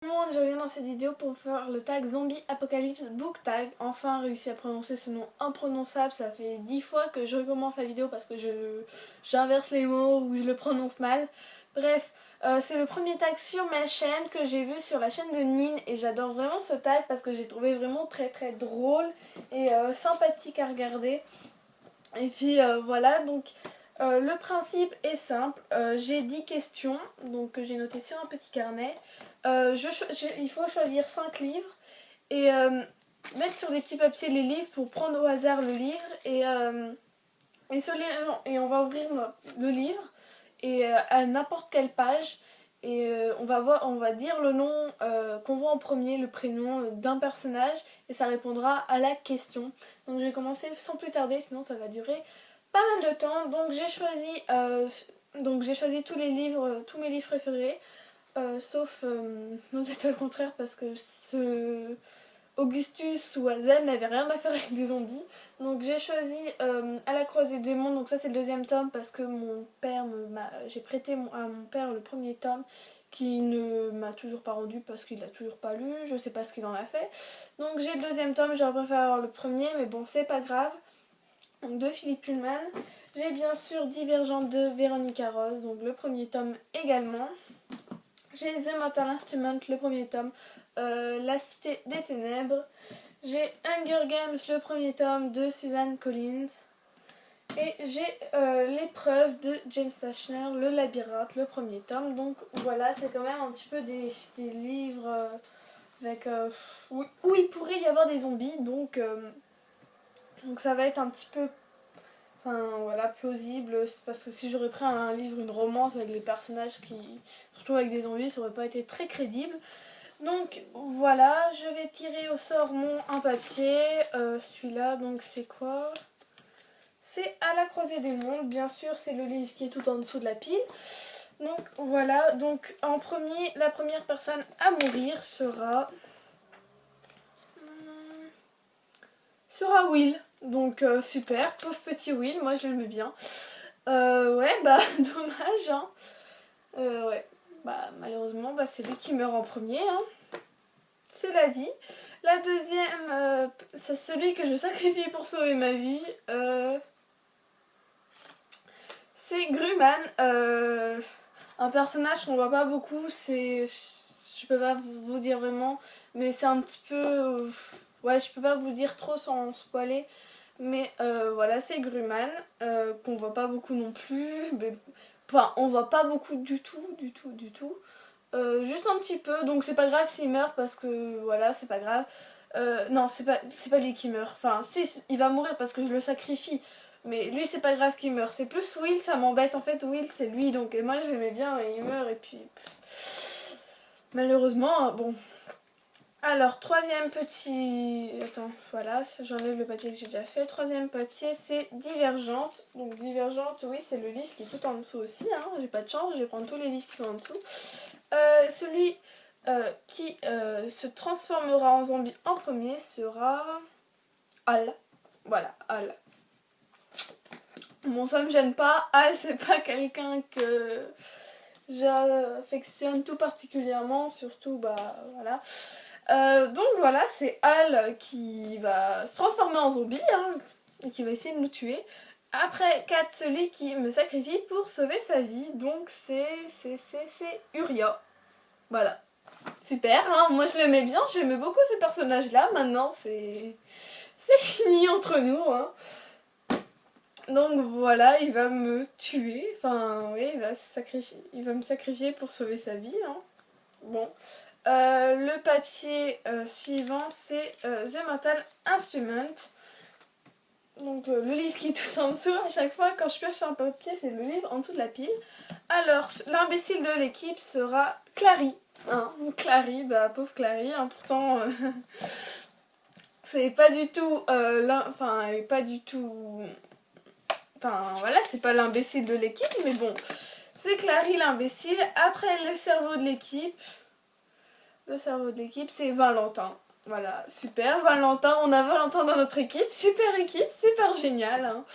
Tout le monde, je reviens dans cette vidéo pour faire le tag Zombie Apocalypse Book Tag. Enfin réussi à prononcer ce nom imprononçable. Ça fait 10 fois que je recommence la vidéo parce que j'inverse les mots ou je le prononce mal. Bref, c'est le premier tag sur ma chaîne que j'ai vu sur la chaîne de Nin et j'adore vraiment ce tag parce que j'ai trouvé vraiment très drôle et sympathique à regarder. Et puis voilà, donc le principe est simple. J'ai 10 questions, donc que j'ai notées sur un petit carnet. Il faut choisir 5 livres et mettre sur des petits papiers les livres pour prendre au hasard le livre. Et on va ouvrir le livre et à n'importe quelle page. Et on va dire le nom qu'on voit en premier, le prénom d'un personnage, et ça répondra à la question. Donc je vais commencer sans plus tarder, sinon ça va durer pas mal de temps. Donc j'ai choisi tous les livres, tous mes livres préférés, sauf Nos étoiles contraires parce que Augustus ou Hazen n'avaient rien à faire avec des zombies. Donc j'ai choisi À la croisée des mondes, donc ça c'est le deuxième tome parce que j'ai prêté à mon père le premier tome qui ne m'a toujours pas rendu parce qu'il l'a toujours pas lu, je sais pas ce qu'il en a fait. Donc j'ai le deuxième tome, j'aurais préféré avoir le premier mais bon c'est pas grave. Donc de Philippe Pullman. J'ai bien sûr Divergente de Véronica Ross, donc le premier tome également. J'ai The Mortal Instrument, le premier tome, La Cité des Ténèbres. J'ai Hunger Games, le premier tome de Suzanne Collins. Et j'ai L'épreuve de James Dashner, Le Labyrinthe, le premier tome. Donc voilà, c'est quand même un petit peu des livres avec où il pourrait y avoir des zombies. Donc ça va être un petit peu voilà, plausible. Parce que si j'aurais pris un livre, une romance avec les personnages qui se retrouvent avec des zombies, ça aurait pas été très crédible. Donc voilà, je vais tirer au sort un papier. Celui-là, donc c'est quoi? C'est À la croisée des mondes, bien sûr, c'est le livre qui est tout en dessous de la pile. Donc voilà, donc en premier, la première personne à mourir sera Will. Donc super, pauvre petit Will, moi je l'aimais bien. Ouais, bah dommage, hein. Ouais, bah malheureusement, bah, c'est lui qui meurt en premier, hein. C'est la vie. La deuxième, c'est celui que je sacrifie pour sauver ma vie. C'est Grumman. Un personnage qu'on voit pas beaucoup. Je peux pas vous dire vraiment, mais c'est un petit peu. Ouais, je peux pas vous dire trop sans spoiler. Mais voilà, c'est Grumman, qu'on voit pas beaucoup non plus. Mais, enfin, on voit pas beaucoup du tout. Juste un petit peu, donc c'est pas grave s'il meurt parce que voilà, c'est pas grave. Non, c'est pas lui qui meurt. Enfin, si, il va mourir parce que je le sacrifie. Mais lui, c'est pas grave qu'il meurt. C'est plus Will, ça m'embête. En fait, Will, c'est lui. Donc, et moi, je l'aimais bien et il meurt. Et puis, malheureusement, bon. Alors, troisième petit... Attends, voilà, j'enlève le papier que j'ai déjà fait. Troisième papier, c'est Divergente. Donc, Divergente, oui, c'est le livre qui est tout en dessous aussi. Hein. J'ai pas de chance, je vais prendre tous les livres qui sont en dessous. Celui qui se transformera en zombie en premier sera Al. Voilà, Al. Bon, ça me gêne pas. Al, c'est pas quelqu'un que j'affectionne tout particulièrement, surtout, bah voilà. Donc voilà, c'est Al qui va se transformer en zombie, hein, et qui va essayer de nous tuer. Après, 4, celui qui me sacrifie pour sauver sa vie, donc c'est Uria. Voilà. Super, hein, moi je l'aimais bien, j'aimais beaucoup ce personnage-là, maintenant c'est fini entre nous, hein. Donc voilà, il va me tuer, enfin oui, il va me sacrifier pour sauver sa vie, hein. Bon. Le papier suivant, c'est The Mortal Instrument. Donc le livre qui est tout en dessous, à chaque fois quand je pioche un papier, c'est le livre en dessous de la pile. Alors, l'imbécile de l'équipe sera Clary. Hein, Clary, bah pauvre Clary, hein, pourtant c'est pas du tout enfin elle est pas du tout, enfin voilà, c'est pas l'imbécile de l'équipe, mais bon, c'est Clary l'imbécile. Après, le cerveau de l'équipe c'est Valentin. Voilà, super, Valentin, on a Valentin dans notre équipe, super génial, hein.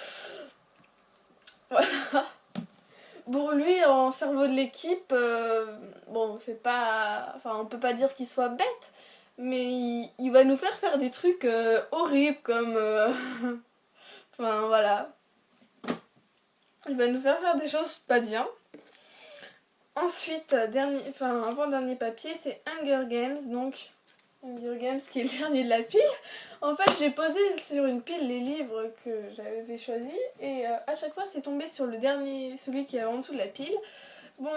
Voilà. pour lui, en cerveau de l'équipe, bon, c'est pas... Enfin, on peut pas dire qu'il soit bête, mais il va nous faire des trucs horribles, comme... Enfin, voilà. Il va nous faire des choses pas bien. Ensuite, avant-dernier papier, c'est Hunger Games, donc... Hunger Games qui est le dernier de la pile. En fait, j'ai posé sur une pile les livres que j'avais choisis et à chaque fois c'est tombé sur le dernier, celui qui est en dessous de la pile. Bon,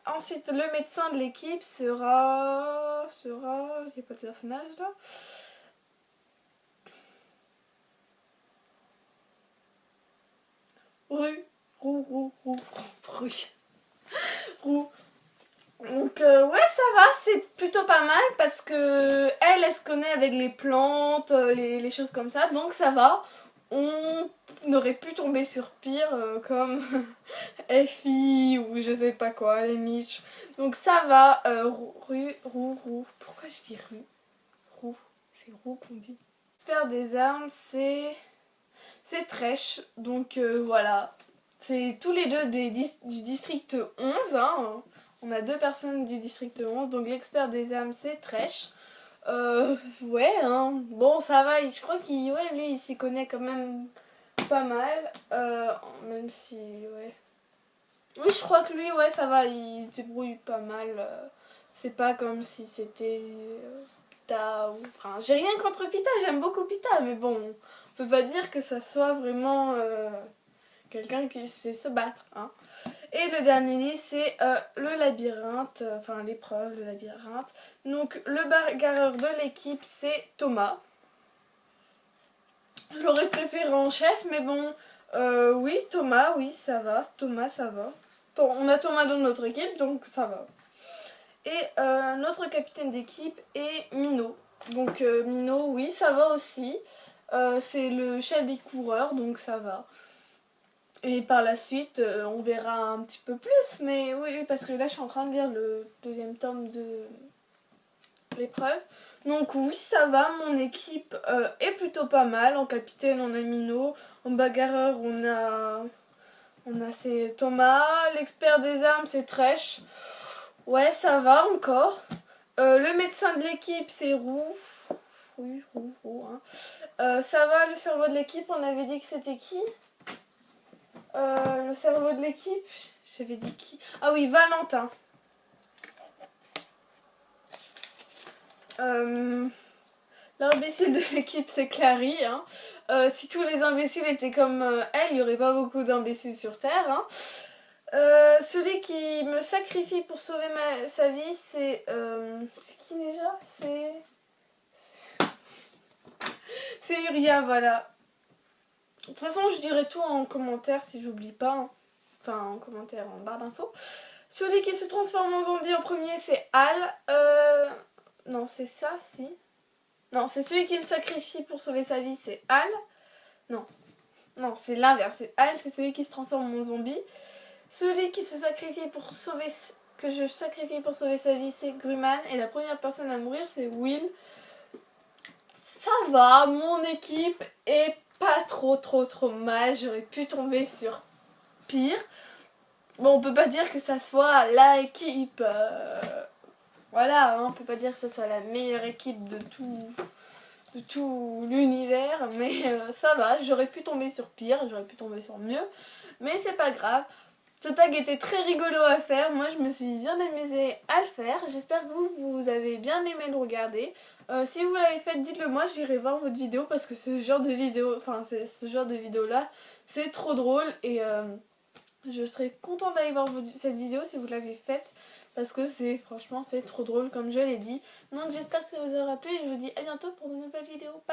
ensuite le médecin de l'équipe sera... Il n'y a pas de personnage là. Roux. Donc ouais, ça va, c'est plutôt pas mal parce que elle se connaît avec les plantes, les choses comme ça, donc ça va. On aurait pu tomber sur pire comme Effie ou je sais pas quoi, les Mitch. Donc ça va, roux. Pourquoi je dis roux? C'est roux qu'on dit. Faire des armes, c'est Trèche, donc voilà. C'est tous les deux du district 11, hein. On a 2 personnes du district 11, donc l'expert des armes c'est Trèche. Ouais, hein. Bon, ça va, je crois qu'il, ouais, lui, il s'y connaît quand même pas mal. Même si, ouais. Oui, je crois que lui, ouais, ça va, il se débrouille pas mal. C'est pas comme si c'était Pita ou... Enfin, j'ai rien contre Pita, j'aime beaucoup Pita, mais bon, on peut pas dire que ça soit vraiment quelqu'un qui sait se battre, hein. Et le dernier livre, c'est le labyrinthe, enfin l'épreuve, le labyrinthe. Donc le bagarreur de l'équipe, c'est Thomas. Je l'aurais préféré en chef, mais bon, oui, Thomas, oui, ça va. Thomas, ça va. On a Thomas dans notre équipe, donc ça va. Et notre capitaine d'équipe est Minot. Donc Minot, oui, ça va aussi. C'est le chef des coureurs, donc ça va. Et par la suite, on verra un petit peu plus. Mais oui, parce que là, je suis en train de lire le 2e tome de l'épreuve. Donc oui, ça va. Mon équipe est plutôt pas mal. En capitaine, on a Minot. En bagarreur, on a c'est Thomas. L'expert des armes, c'est Trèche. Ouais, ça va encore. Le médecin de l'équipe, c'est Roux. Oui, Roux. Hein. Ça va, le cerveau de l'équipe, on avait dit que c'était qui ? Le cerveau de l'équipe, j'avais dit qui? Ah oui, Valentin. L'imbécile de l'équipe, c'est Clary. Hein. Si tous les imbéciles étaient comme elle, il n'y aurait pas beaucoup d'imbéciles sur Terre. Hein. Celui qui me sacrifie pour sauver sa vie, c'est... c'est qui déjà? C'est Uria, voilà. De toute façon, je dirai tout en commentaire si j'oublie pas. Hein. Enfin, en commentaire, en barre d'infos. Celui qui se transforme en zombie en premier, c'est Al. Non, c'est ça, si. Non, c'est celui qui me sacrifie pour sauver sa vie, c'est Al. Non, c'est l'inverse. C'est Al, c'est celui qui se transforme en zombie. Celui qui se sacrifie pour sauver... Que je sacrifie pour sauver sa vie, c'est Grumman. Et la première personne à mourir, c'est Will. Ça va, mon équipe est pas trop mal. J'aurais pu tomber sur pire. Bon, on peut pas dire que ça soit la équipe. Voilà, hein, on peut pas dire que ça soit la meilleure équipe de tout l'univers. Mais ça va, j'aurais pu tomber sur pire, j'aurais pu tomber sur mieux. Mais c'est pas grave. Ce tag était très rigolo à faire. Moi, je me suis bien amusée à le faire. J'espère que vous avez bien aimé le regarder. Si vous l'avez fait, dites-le moi, j'irai voir votre vidéo parce que ce genre de vidéo là, c'est trop drôle et je serais contente d'aller voir cette vidéo si vous l'avez faite parce que franchement c'est trop drôle comme je l'ai dit. Donc j'espère que ça vous aura plu et je vous dis à bientôt pour de nouvelles vidéos. Bye.